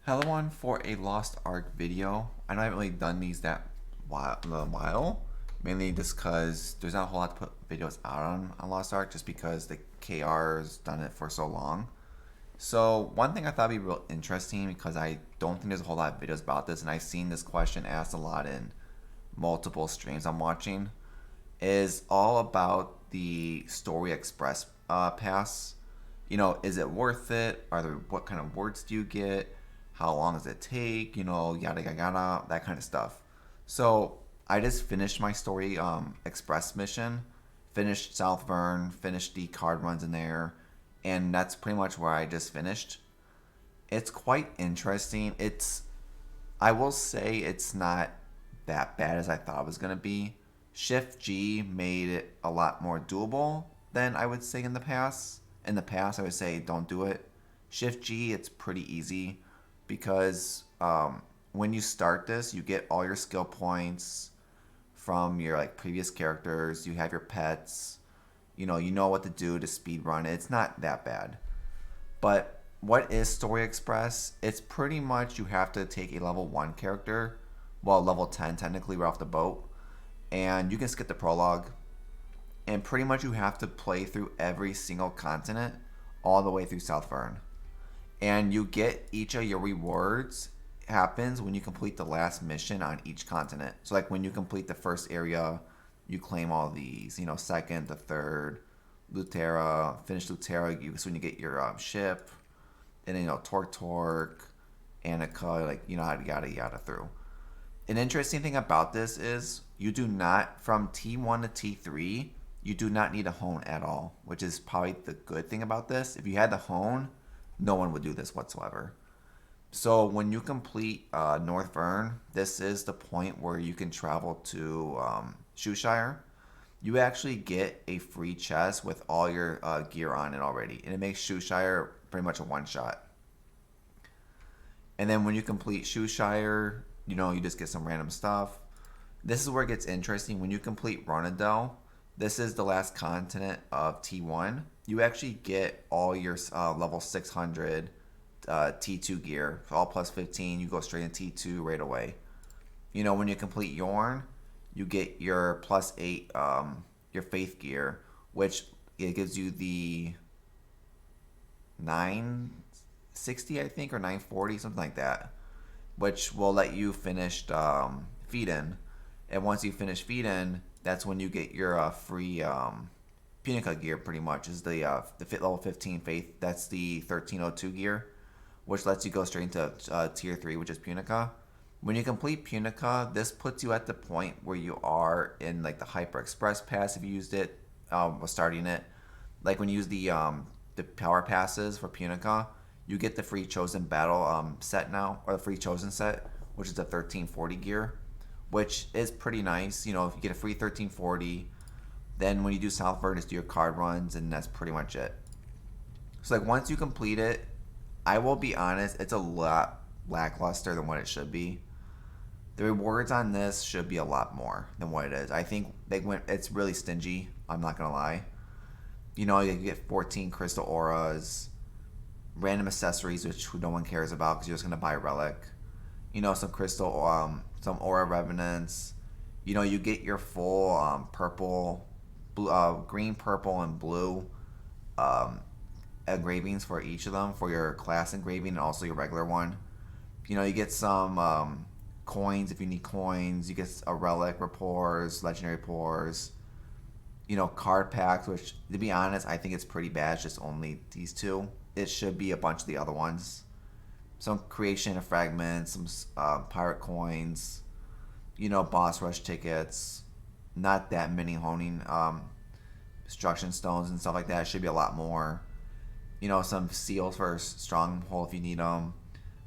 Hello everyone for a Lost Ark video. I know I haven't really done these in a while, mainly just because there's not a whole lot to put videos out on Lost Ark, just because the KR's done it for so long. So one thing I thought would be real interesting, because I don't think there's a whole lot of videos about this, and I've seen this question asked a lot in multiple streams I'm watching, is all about the Story Express pass. Is it worth it? What kind of words do you get? How long does it take? Yada yada yada, that kind of stuff. So I just finished my Story Express mission, finished South Vern, finished the card runs in there, and that's pretty much where I just finished. It's quite interesting. I will say it's not that bad as I thought it was gonna be. Shift G made it a lot more doable than I would say in the past. In the past, I would say don't do it. Shift G, it's pretty easy because when you start this, you get all your skill points from your previous characters. You have your pets. You know what to do to speed run it. It's not that bad. But what is Story Express? It's pretty much you have to take a level 1 character, well, level 10 technically, right off the boat, and you can skip the prologue. And pretty much you have to play through every single continent all the way through South Vern. And you get each of your rewards happens when you complete the last mission on each continent. So when you complete the first area, you claim all these. Second, the third, Lutera, finish Lutera. So when you get your ship, and then Torque, Annika, yada yada through. An interesting thing about this is you do not, from T1 to T3, you do not need a hone at all, which is probably the good thing about this. If you had the hone, no one would do this whatsoever. So when you complete North Vern, this is the point where you can travel to Shoeshire. You actually get a free chest with all your gear on it already, and it makes Shoeshire pretty much a one-shot. And then when you complete Shoeshire, you just get some random stuff. This is where it gets interesting. When you complete Ronadel, this is the last continent of T1. You actually get all your level 600 T2 gear, all plus 15. You go straight in T2 right away. When you complete Yorn, you get your plus 8 your faith gear, which it gives you the 960, I think, or 940, something like that, which will let you finish feed-in. And once you finish feed-in, that's when you get your free Punica gear, pretty much, is the level 15 faith. That's the 1302 gear, which lets you go straight into tier 3, which is Punica. When you complete Punica, this puts you at the point where you are in the Hyper Express pass if you used it, was starting it. When you use the power passes for Punica, you get the free Chosen Battle set now, or the free Chosen set, which is the 1340 gear, which is pretty nice. If you get a free 1340, then when you do South Vern, just do your card runs, and that's pretty much it. So once you complete it, I will be honest, it's a lot lackluster than what it should be. The rewards on this should be a lot more than what it is. I think it's really stingy. I'm not gonna lie. You get 14 crystal auras, random accessories, which no one cares about because you're just gonna buy a relic. Some crystal, some aura revenants. You get your full purple, blue, green, purple, and blue engravings for each of them for your class engraving and also your regular one. You get some coins if you need coins. You get a relic, rapports, legendary pores. Card packs, which to be honest, I think it's pretty bad. It's just only these two. It should be a bunch of the other ones. Some creation of fragments, some pirate coins, boss rush tickets. Not that many honing destruction stones and stuff like that. It should be a lot more. Some seals for stronghold if you need them.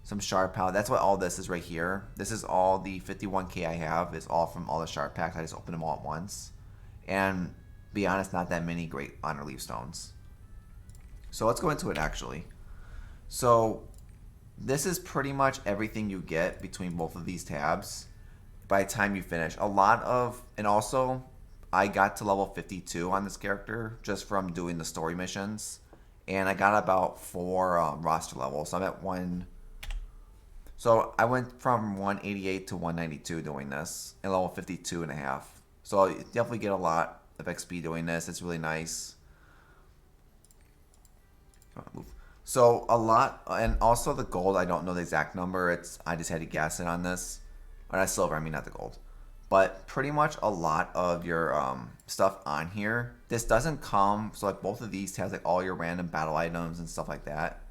Some shard palette. That's what all this is right here. This is all the 51k I have. It's all from all the shard packs. I just opened them all at once. And be honest, not that many great honor leaf stones. So let's go into it actually. So this is pretty much everything you get between both of these tabs by the time you finish. And also, I got to level 52 on this character just from doing the story missions. And I got about 4 roster levels. So I'm at So I went from 188 to 192 doing this, and level 52 and a half. So you definitely get a lot of XP doing this. It's really nice. So a lot, and also the gold. I don't know the exact number. I just had to guess it on this. Or not silver. I mean not the gold. But pretty much a lot of your stuff on here. This doesn't come. So like both of these has like all your random battle items and stuff like that,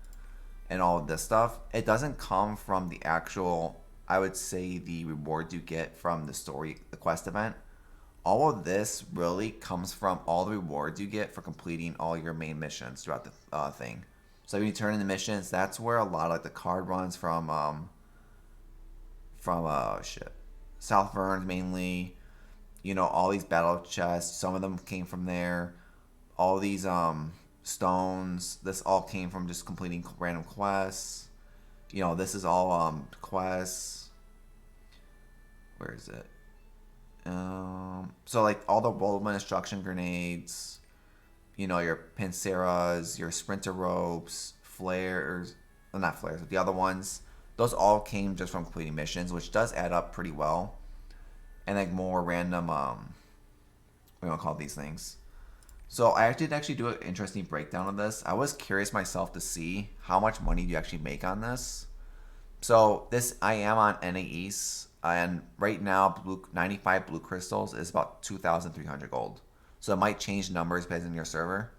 and all of this stuff. It doesn't come from the actual. I would say the rewards you get from the story, the quest event. All of this really comes from all the rewards you get for completing all your main missions throughout the thing. So when you turn in the missions, that's where a lot of like the card runs from shit, South Vern mainly. You know, all these battle chests. Some of them came from there. All these stones. This all came from just completing random quests. You know, this is all quests. Where is it? So like all the whirlwind destruction grenades, you know, your pinceras, your sprinter ropes, flares, well, not flares, but the other ones, those all came just from completing missions, which does add up pretty well. And like more random, what do you want to call these things? So I did actually do an interesting breakdown of this. I was curious myself to see how much money do you actually make on this. So this, I am on NA East, and right now 95 blue crystals is about 2,300 gold. So it might change numbers based on your server.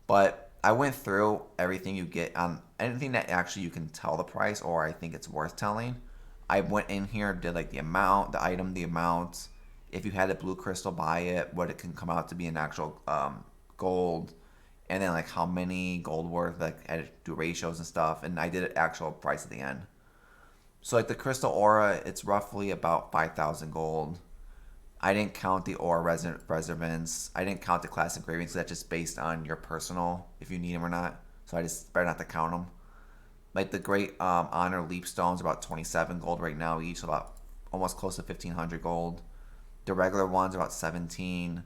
But I went through everything you get on anything that actually you can tell the price or I think it's worth telling. I went in here, did like the amount, the item, the amount. If you had a blue crystal, buy it, what it can come out to be in actual gold. And then like how many gold worth, like I had to do ratios and stuff. And I did an actual price at the end. So like the crystal aura, it's roughly about 5,000 gold. I didn't count the aura reservance. I didn't count the class engravings. So that's just based on your personal, if you need them or not. So I just better not to count them. Like the great honor leap stones are about 27 gold right now each, so about almost close to 1,500 gold. The regular ones are about 17.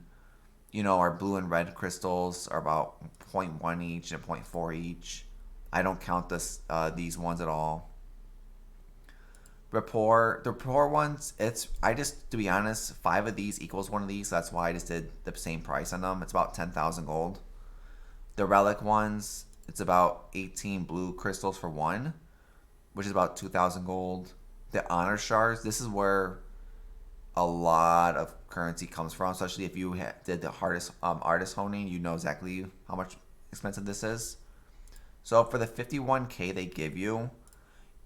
You know, our blue and red crystals are about zero point 0.1 each and 0.4 each. I don't count these ones at all. The rapport ones, I just, to be honest, 5 of these equals one of these, so that's why I just did the same price on them. It's about 10,000 gold. The relic ones, it's about 18 blue crystals for one, which is about 2,000 gold. The honor shards, this is where a lot of currency comes from, especially if you did the hardest artist honing, you know exactly how much expensive this is. So for the 51k they give you,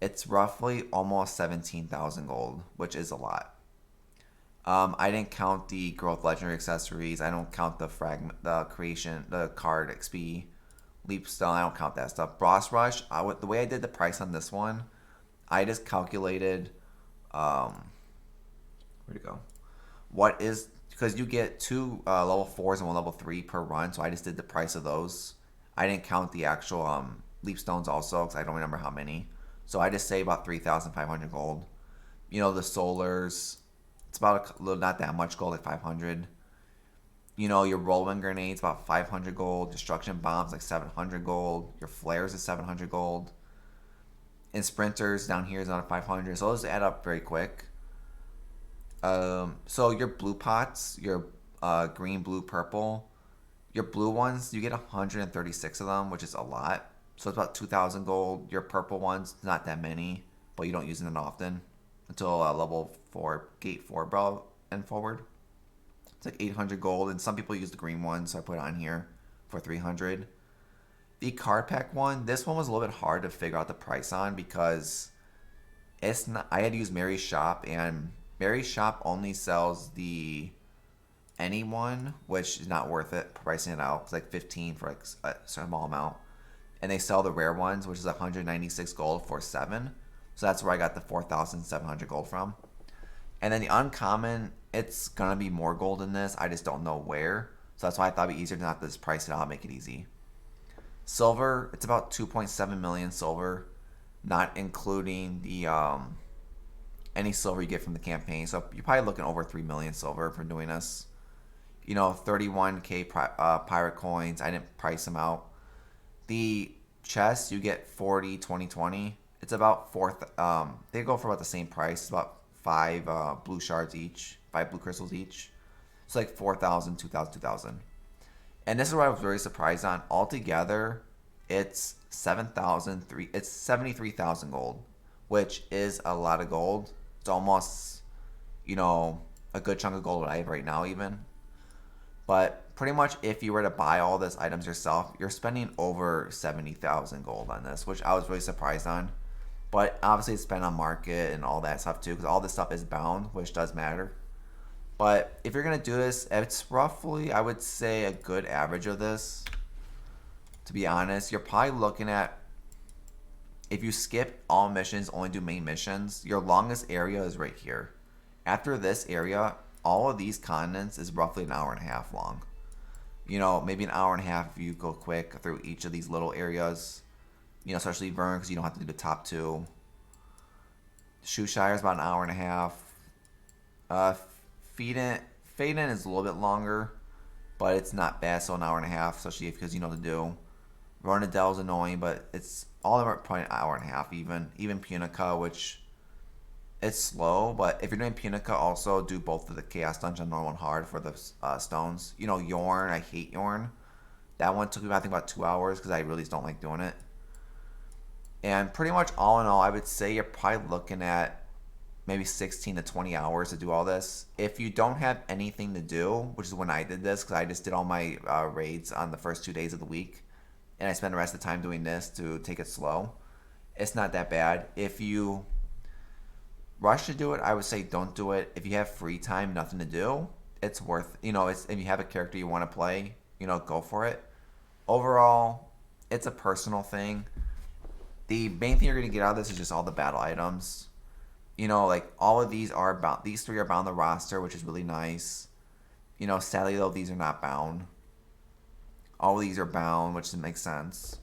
it's roughly almost 17,000 gold, which is a lot. I didn't count the growth legendary accessories. I don't count the fragment, the creation, the card XP, leap stone. I don't count that stuff. Boss rush. The way I did the price on this one, I just calculated. Where'd it go? What is, because you get 2 level 4s and 1 level 3 per run, so I just did the price of those. I didn't count the actual leap stones also because I don't remember how many. So I just say about 3,500 gold. You know, the solars, it's about a little, not that much gold, like 500. You know, your whirlwind grenades, about 500 gold. Destruction bombs, like 700 gold. Your flares is 700 gold. And sprinters down here is another 500. So those add up very quick. So your blue pots, your green, blue, purple, your blue ones, you get 136 of them, which is a lot. So it's about 2,000 gold. Your purple ones, not that many, but you don't use them often until level 4, gate 4, bro, and forward. It's like 800 gold, and some people use the green one, so I put it on here for 300. The card pack one, this one was a little bit hard to figure out the price on because it's not. I had to use Mary's shop, and Mary's shop only sells the any one, which is not worth it pricing it out. It's like 15 for like a small amount. And they sell the rare ones, which is 196 gold for 7. So that's where I got the 4,700 gold from. And then the uncommon, it's going to be more gold in this. I just don't know where. So that's why I thought it'd be easier to not just price it out, make it easy. Silver, it's about 2.7 million silver, not including the any silver you get from the campaign. So you're probably looking over 3 million silver for doing this. You know, 31k pirate coins. I didn't price them out. The chest, you get 40, 20, 20. It's about they go for about the same price. It's about 5 blue shards each, 5 blue crystals each. It's like 4,000, 2,000, 2,000. And this is what I was very surprised on. Altogether, it's 7,003. It's 73,000 gold, which is a lot of gold. It's almost, a good chunk of gold what I have right now, even. But pretty much, if you were to buy all these items yourself, you're spending over 70,000 gold on this, which I was really surprised on. But obviously, it's spent on market and all that stuff too, because all this stuff is bound, which does matter. But if you're gonna do this, it's roughly, I would say, a good average of this. To be honest, you're probably looking at, if you skip all missions, only do main missions, your longest area is right here. After this area, all of these continents is roughly an hour and a half long. Maybe an hour and a half if you go quick through each of these little areas. Especially Vern, because you don't have to do the top 2. Shoeshire is about an hour and a half. Faden is a little bit longer, but it's not bad. So an hour and a half, especially because you know what to do. Ronadell's annoying, but it's all of them are probably an hour and a half. Even Punica, which it's slow, but if you're doing Punica, also do both of the Chaos Dungeon, normal and hard for the stones. Yorn, I hate Yorn. That one took me, I think, about 2 hours because I really just don't like doing it. And pretty much all in all, I would say you're probably looking at maybe 16 to 20 hours to do all this. If you don't have anything to do, which is when I did this, because I just did all my raids on the first 2 days of the week, and I spent the rest of the time doing this to take it slow, it's not that bad. If you rush to do it, I would say don't do it. If you have free time, nothing to do, it's worth, if you have a character you want to play, go for it. Overall, it's a personal thing. The main thing you're going to get out of this is just all the battle items. Like all of these are bound. These 3 are bound on the roster, which is really nice. Sadly though, these are not bound. All of these are bound, which makes sense.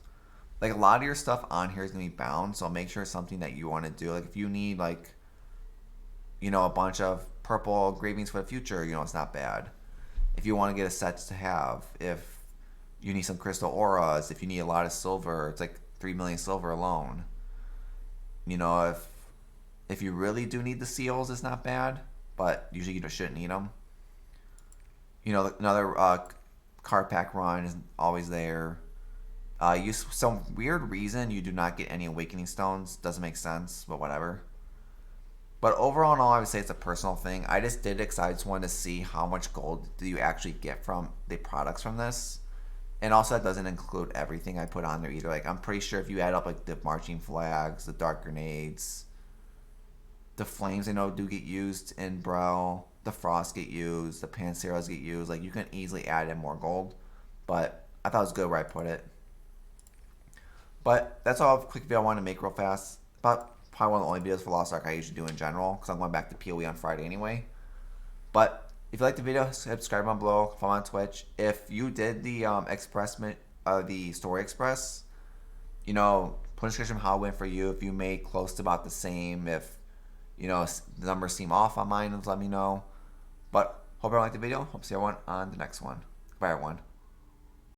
Like a lot of your stuff on here is going to be bound, so make sure it's something that you want to do. Like if you need a bunch of purple engravings for the future, it's not bad. If you want to get a set to have, if you need some crystal auras, if you need a lot of silver, it's like 3 million silver alone. If you really do need the seals, it's not bad, but usually you just shouldn't need them. Another card pack run is always there. Some weird reason you do not get any awakening stones. Doesn't make sense, but whatever. But overall in all, I would say it's a personal thing. I just did it because I just wanted to see how much gold do you actually get from the products from this. And also, that doesn't include everything I put on there either. Like, I'm pretty sure if you add up, like, the marching flags, the dark grenades, the flames I know do get used in Brow, the frost get used, the panseras get used. Like, you can easily add in more gold. But I thought it was good where I put it. But that's all a quick video I wanted to make real fast. But probably one of the only videos for Lost Ark I usually do in general, because I'm going back to PoE on Friday anyway. But if you like the video, subscribe down below, follow on Twitch. If you did the the story express, put in the description how it went for you. If you made close to about the same, if the numbers seem off on mine, let me know. But hope everyone liked the video. Hope to see everyone on the next one. Bye everyone.